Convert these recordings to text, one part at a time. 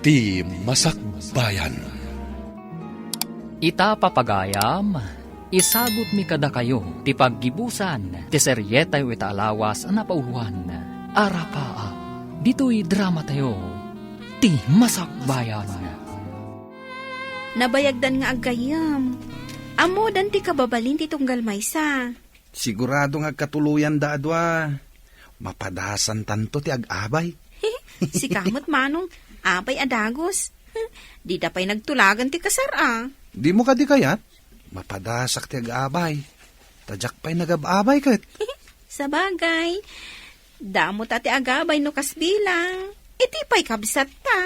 Ti Masakbayan. Ita papagayam, isagot mi kada kayo, ti paggibusan, ti seryetay o itaalawas na pauluan. Arakaa, dito'y drama tayo, ti Masakbayan. Nabayagdan nga agayam. Amo dan ti kababalin ti tunggal maysa. Sigurado nga katuluyan daadwa. Mapadasan tanto ti agabay. Si kamot manong, abay adagos. Di da pa'y nagtulagan ti kasara. Di mo ka di kayat? Mapadasak ti agabay. Tadyak pa'y nagababay kat. Sa bagay, damo ta ti agabay no kasbilang. Iti pa'y kabsat ta.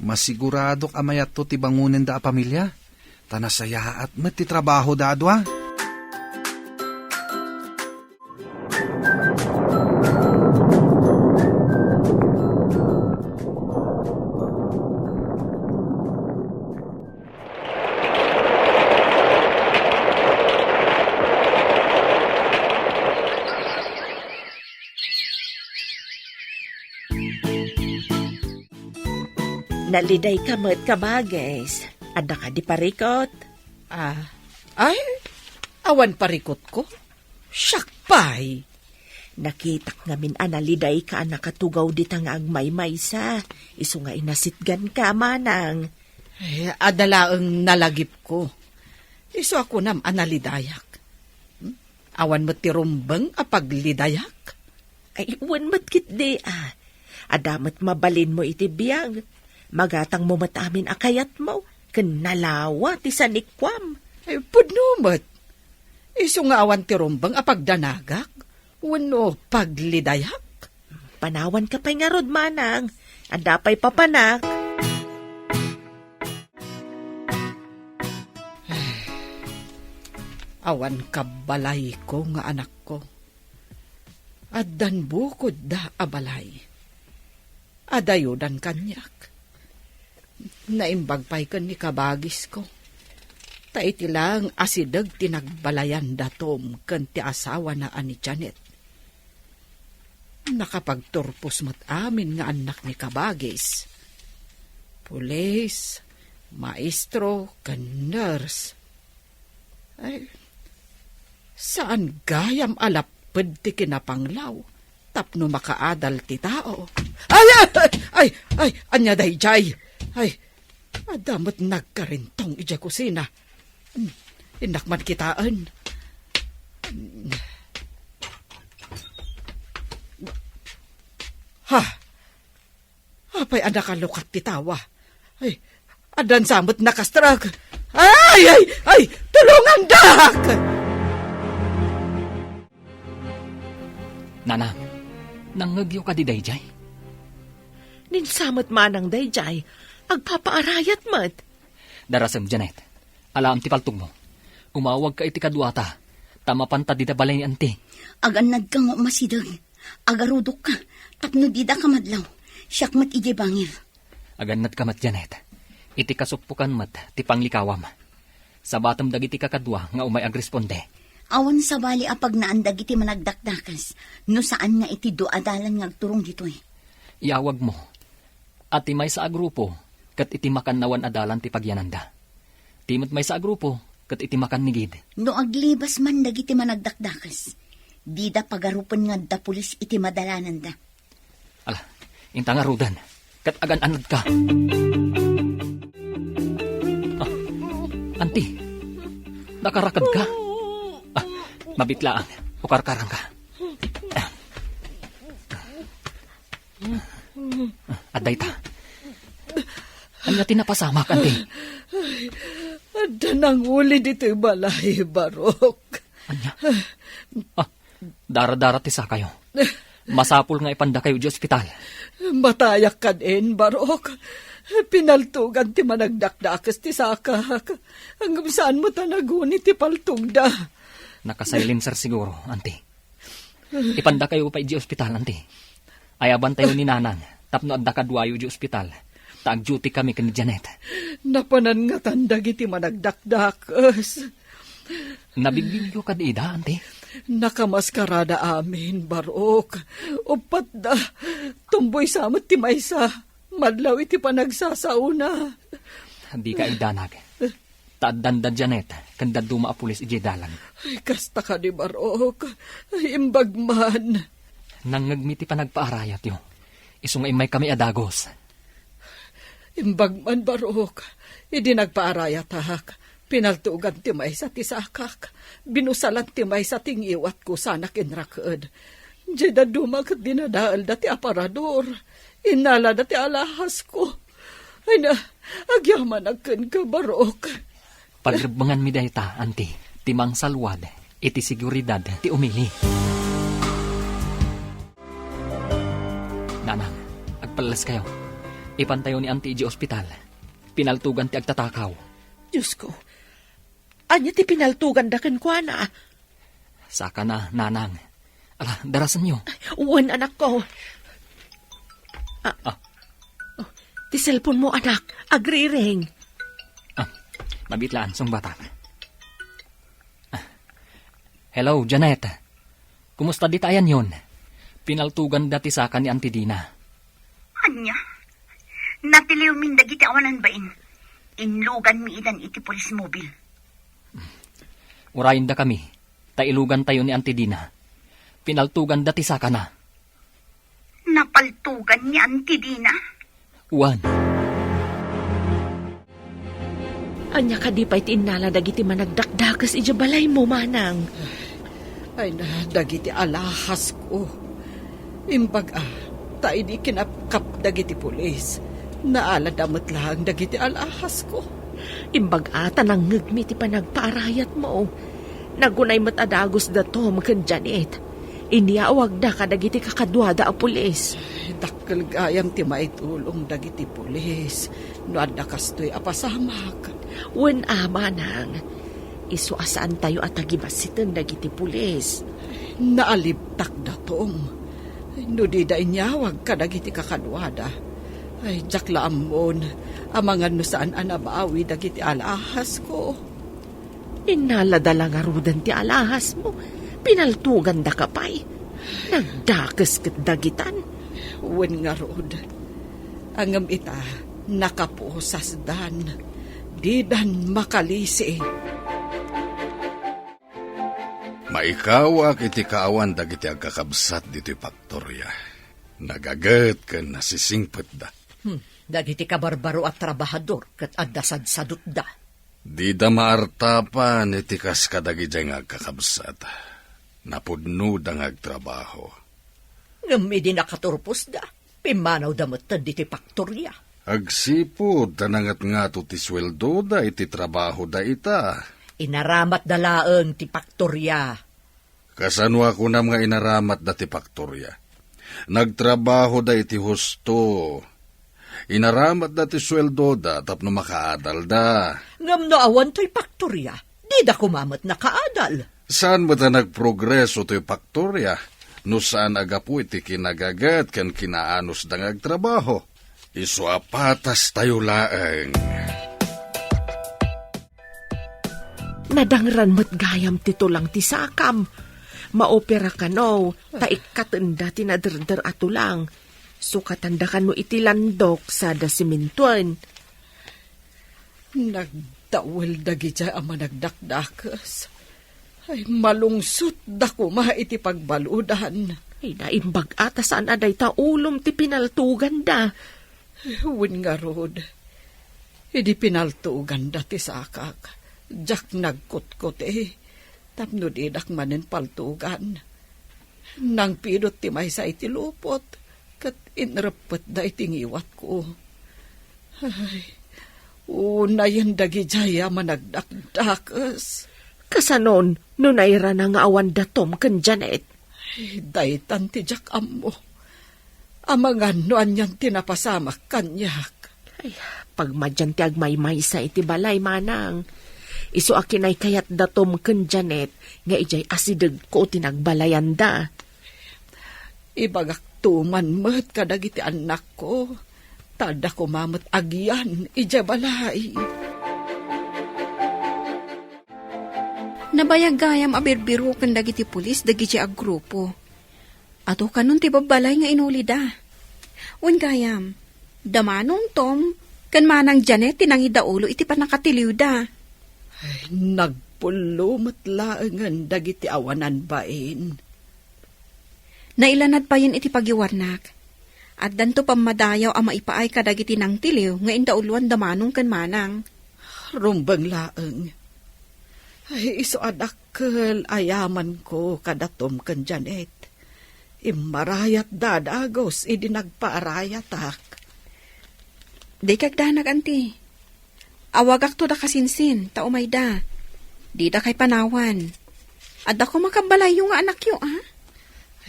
Masigurado kamayat to ti bangunin da a pamilya. Tanasaya at met ti trabaho daadwa. Naliday kamot kabages. Ada ka di parikot? Ay, awan parikot ko. Syakpay. Nakitak ngamin analiday ka nakatugaw di nga agmay-maysa. Isu nga inasitgan ka manang. Ay, adalaang nalagip ko. Iso ako nam analidayak. Awan mo tirumbang apaglidayak. Ay, uwan matkit di Adamat mabalin mo iti biyag. Magatang mo matamin akayat mo. Kanalawa ti sanikwam. Ay, pudnumat. Iso nga awan tirumbang apagdanagak. Wano paglidayak. Panawan ka pa'y nga rod manang. Anda pa'y papanak. Awan kabalay ko nga anak ko. Addan bukod da abalay. Adayodan kanyak. Naimbag pa'y kan ni kabagis ko. Taiti lang asidag tinagbalayan datom kan ti asawa na ani Janet. Nakapagturpos mat amin nga anak ni kabagis. Pulis, maestro, kan nurse. Ay, saan gayam alapad ti kinapanglaw? Tapno makaadal ti tao. Ay, anya dayjay. Ay, adamot nagkarintong ija kusina. Inakman kitaan. Apay anak kalukat ti tawa. Ay, adan samot nakastrag. Ay, tulungan dak! Nana, nangagyo ka di dayjay? Ninsamot manang dayjay. Agpapaarayat mat. Darasem, Janet. Alam ti paltog mo. Umawag ka iti kadwata. Tamapanta di da balay ni ante. Aganad kang masidag. Agarudok ka. Tapno di da ka madlaw. Siyak mat ije bangir. Aganad ka mat, Janet. Iti kasukpukan mat, ti panglikawam. Sa batam dagiti kakadwa nga umay agresponde. Awan sa bali apag naandag iti managdakdakas. No saan nga iti doadalan nga agturong dito Iawag mo. At may sa agrupo, kat iti makan nawan adalan ti pagyananda. Timot may sa agrupo, kat iti makan nigid. No aglibas man dagiti managdakdakas. Di da pagarupan nga da pulis iti madalanan da. Ala, inta nga rudan, kat agan anad ka. Anti, nakarakad ka? Mabitlaan, ukarkarang ka. Aday ta. Anya tinapasama ka, ante? Ada nang uli dito'y balay, Barok. Anya? Dara-dara tisa kayo. Masapul nga ipanda kayo di ospital. Matayak ka din, Barok. Pinaltugan ti managdakdakas ti saka. Hanggang saan mo tanaguni ti paltugda? Nakasilencer siguro, ante. Ipanda kayo pa di ospital, ante. Ayaban tayo ni nanan. Tapno adda kadwayo di ospital. Taag-duty kami kan ni Janet. Napanan nga tandag iti managdakdakas. Nabibigyo ka di ida, ante? Nakamaskarada amin, Barok. Upat da, tumboy samot ti maysa. Madlaw iti pa nagsasauna. Di ka igdanag. Taaddan da Janet, kanda duma a pulis iji dalan. Ay, kasta ka ni Barok. Ay, imbag man. Nangagmiti pa nagpaarayat yo. Isungay may kami adagos. Imbag man, Barok. Idi nagpaarayat hak. Pinaltugan ti may sa tisakak. Binusalan ti may sa tingiwat ko sana kinrakad. Diyan na dumag dinadaal dati aparador. Inala dati alahas ko. Ay na, agyaman agkan ka, Barok. Pagrebangan mi dayta, anti, timang salwad, iti seguridad, ti umili. Nanang, agpalas kayo. Ipantayo ni anti iji ospital. Pinaltugan ti agtatakaw. Diyos ko, anya ti pinaltugan da kan kwa na. Saka na, nanang. Ala, darasan nyo. Uwan, anak ko. Oh, ti cellphone mo, anak. Agri-ring. Mabitlaan, song bata. Hello, Janet. Kumusta di tayan yon? Pinaltugan dati sa akin ni Auntie Dina. Anya? Napiliw min dagiti awanan bain. Inlugan mi idan iti polis mobil. Urayin da kami. Tailugan tayo ni Auntie Dina. Pinaltugan dati sa akin na. Napaltugan ni Auntie Dina? Uwan. Anya ka di pa iti inala dagiti managdakdakas iti balay mo, manang. Ay na, dagiti alahas ko. Imbag tayo di kinapkap dagiti pulis. Naala damot lang dagiti alahas ko. Imbag ata nang ngagmi ti panagpaarayat mo. Nagunay mat adagos da Tom ken Janet. Iniawag da kadagiti kakadwada a pulis. Dakkel gayam ti maitulong dagiti pulis. No adda kastoy apasamak. Wen manang. Isuasaan tayo at agibasitan dagiti pulis. Naalibtak da Tom. No di da inyawag kadagiti kakadwada. Ay, jakla amon. Amangan no saan anabawi dagiti alahas ko. Inaladala nga rudan ti alahas mo. Pinaltugan da kapay. Nagdakas ket dagitan. Wen nga rod. Angam ita, nakapuosas dan. Di dan makalisi. Maikawak iti kaawan dagiti agkakabsat dito'y Paktorya. Nagagat ken nasisingpet da. Dagiti kabarbaro at trabahador ket addasad sadut da. Di da maartapan iti kas kadagiti nga agkakabsat. Napudno da nga agtrabaho. Ngam idi nakaturpos da. Pimanaw damot diti Paktorya. Agsipod tanangat nga to ti sweldo da iti trabaho da ita. Inaramat dalaeng ti Paktorya. Kasano ako na mga inaramat da ti Paktorya. Nagtrabaho da iti husto. Inaramat da ti sweldo da tapno makaadal da. Ngam no awan to'y Paktorya. Di da kumamat nakaadal. Saan ba ta nagprogreso to'y Paktorya? No saan agapu iti kinagagat kan kinaanos da ngagtrabaho. Isu apatas tayo laeng. Nadangran mo't gayam tito lang ti sakam. Maopera ka no, taikatanda tinaderder ato lang. Sukatanda ka no iti landok sa dasimintuan. Nagdawal dagi dya ama nagdakdakas. Ay malungsot da kuma iti pagbaludan. Ay naimbag ata saan aday taulom ti pinaltugan da. Win nga rod. Idi pinaltugan da ti sakak. Jak nagkutkot tapno didak manen paltugan. Nang pidot ti may sa iti lupot. Kat inrepet da itingiwat ko. Ay, unayan dagi jaya managdakdakas. Kasanon, nunayra na nga awan da Tom ken Janet. Ay, daytan ti jak ammo. Amangan no anyan tinapasamak kanyak. Ay, pagmadyan ti agmaymay sa iti balay manang. Isu akin ay kayat da Tom ken Janet nga ijay asideg ko tinagbalayan da. Ibagak tuman met kadagiti anak ko. Tada ko mamat agyan ijay balay. Nabayagayam abirbiro kan dagiti pulis dagiti agrupo. Ato kanon ti babalay nga inuli da. Wen gayam, Damanong Tom, kan manang Janet tinangidaulo iti panakatiliw da. Nagpulumot laengan dagiti awanan bain. Nailanad pa yun iti pagiwarnak. At danto pamadayaw ang maipaay ka dagiti nang tiliw nga indauluan damanong kan manang. Rumbang laeng. Ay, iso adakkel ayaman ko kadatom kan Janet. Imarayat dadagos, idi nagpaarayatak. Di kagdanag, anti. Awagak to da kasinsin, taumay da. Di da kay panawan. At ako makabalay yung anak yo, ah?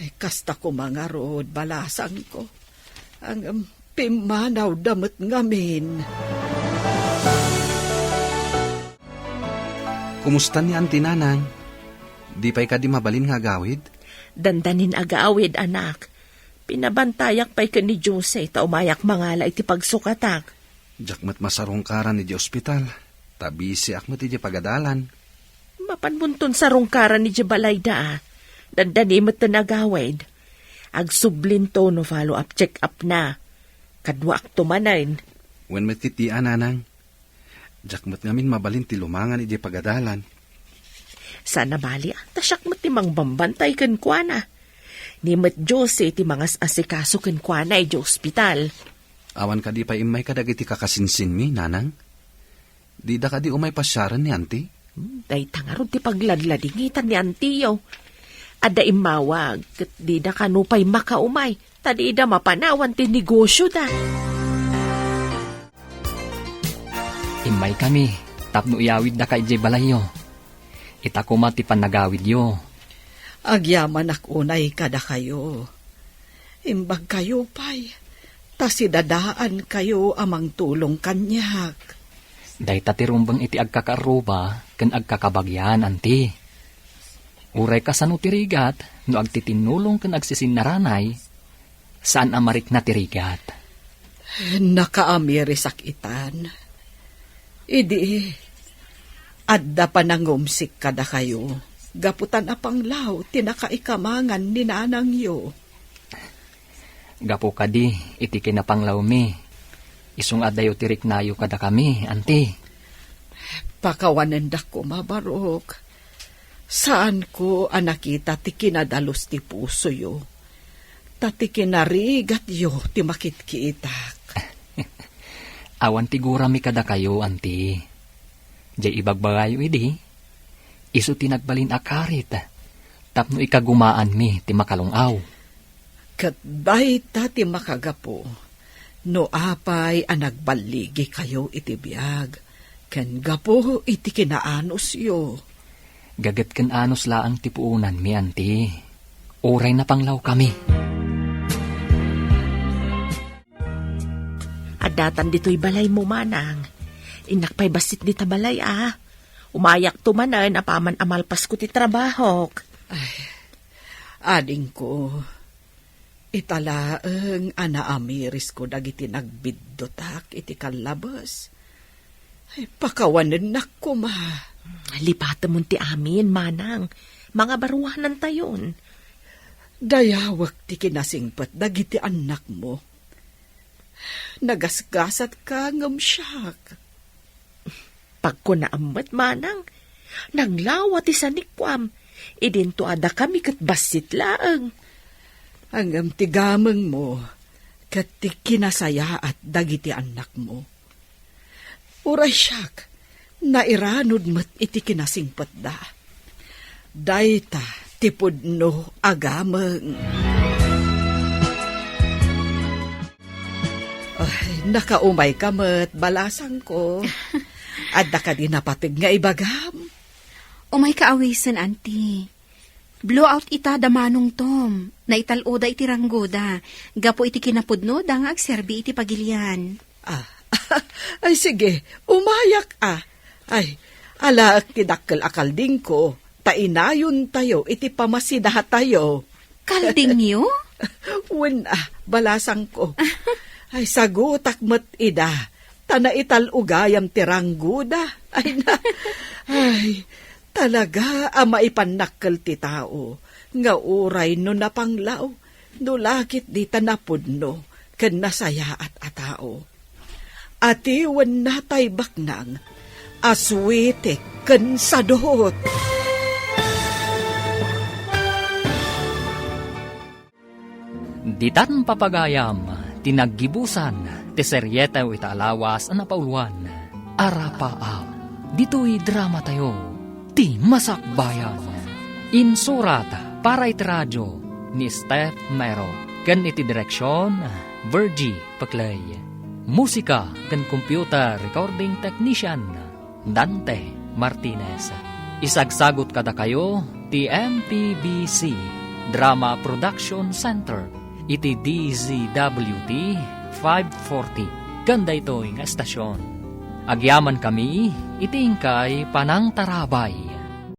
Ay, kasta ko mga rod, balasan ko. Ang pimanaw damot ngamin. Kumusta ni Auntie Nanang? Di pa'y ka di mabalin nga gawid? Dandanin agaawid, anak. Pinabantayak pa'y ka ni Jose, taumayak mangala iti pagsukatak. Jakmat masarong karan ni di ospital. Tabisi akmat iti pagadalan. Mapanbuntun sa rungkaran ni Jabalayda, dandanimot na nagawid. Agsublin to no follow-up check-up na. Kadwa ak tumanain. When matitian, Nanang. Jakmat ngamin mabalin ti lumangan iti pagadalan. Sana bali, tasyak mo ti mang bambantay kan kuana. Nimot Jose ti mangas asikaso kan kuana iti ospital. Awan ka di pa imay kadagiti kakasinsin mi, Nanang. Di da ka di umay pasyaran ni Auntie? Day tangarod ti pagladladingitan ni Antiyo. Ada imawag, kat di da kanupay makaumay, tadi da mapanawan ti negosyo da. Imay kami, tapno iyawid da kay balayo. Itako mati panagawid yo. Agyaman ak unay kada kayo. Imbag kayo pay, tasidadaan kayo amang tulong kanyak. Day tatirumbang iti agkakaruba, ken agkakabagyan, anti. Uray ka saan utirigat, no agtitinulong ken agsisinaranay, saan amarik na tirigat. Nakaamiris itan. Idi, adda pa nangumsik kada kayo. Gaputan apang law, tinakaikamangan ni nanang yo. Gapo kadi, iti kinapanglaw mi. Isung adayo tirik nayo kada kami, anti. Pakawanan da ko mabarok. Saan ko anakita ti kinadalos ti puso yo? Tati kinarigat yo ti makitkiitak. Awan tigura mi kada kayo, anti. Jay ibagbagayo idi. Isu tinagbalin akarit. Tapno ikagumaan mi ti makalungaw. Katbay ta ti makagapo. No apay anagbaligi kayo iti biyag. Ken gapo iti kinaanos yo. Gagat ken anos laang tipuunan mi, anti. Uray na panglaw kami. Adatan dito'y balay mo, manang. Inakpay basit di tabalay, ah. Umayak tumanan, apaman amalpas ko ti trabahok. Ay, ading ko, italaeng anaamiris ko dagiti nagbiddotak iti kalabas. Ay, pakawanan na ko, ma. Lipatan mo ti amin, manang. Mga baruanan tayon. Dayawak ti kinasingpat dagiti anak mo. Nagasgasat ka ngamsyak. Pagko naammat, manang, nanglawa ti sanikwam. Idinto ada kami kat basit laang. Ang tigamang mo, kat ti kinasaya at dagiti anak mo. Uray siyak, nairanod mat iti kinasingpat da. Dayta, tipod no agamang. Ay, nakaumay ka mat, balasang ko. Adda ka din napatig nga ibagam. Umay kaawisan, anti. Blowout ita damanong Tom. Naitaloda iti ranggoda. Gapo iti kinapudno da nga agserbi iti pagilian. Ah, ay sige, umayak ah. Ay, ala tidakkel akalding ko. Tainayon tayo, iti pamasidahat tayo. Kalding niyo? Wen balasang ko. Ay, sagutak mat ida. Tana ital ugayam tirangguda. Ay na, ay, talaga maipanakkel ti tao. Nga uray no napanglaw. No lakit di tanapudno. ken nasaya at atao. Atiwan natay baknang, aswete ken sadot. Ditan papagayam, tinaggibusan, ti seryeta ita alawas na pauluan. Arapaa, dito'y drama tayo, ti masakbayan. Insurat para iti radyo ni Steph Mero, ken iti direksyon, Virgie Paclay. Musika ken computer recording technician, Dante Martinez. Isagsagot kada kayo, ti MPBC Drama Production Center, iti DZWT 540. Ganda ito nga estasyon. Agyaman kami, itingkay panang tarabay.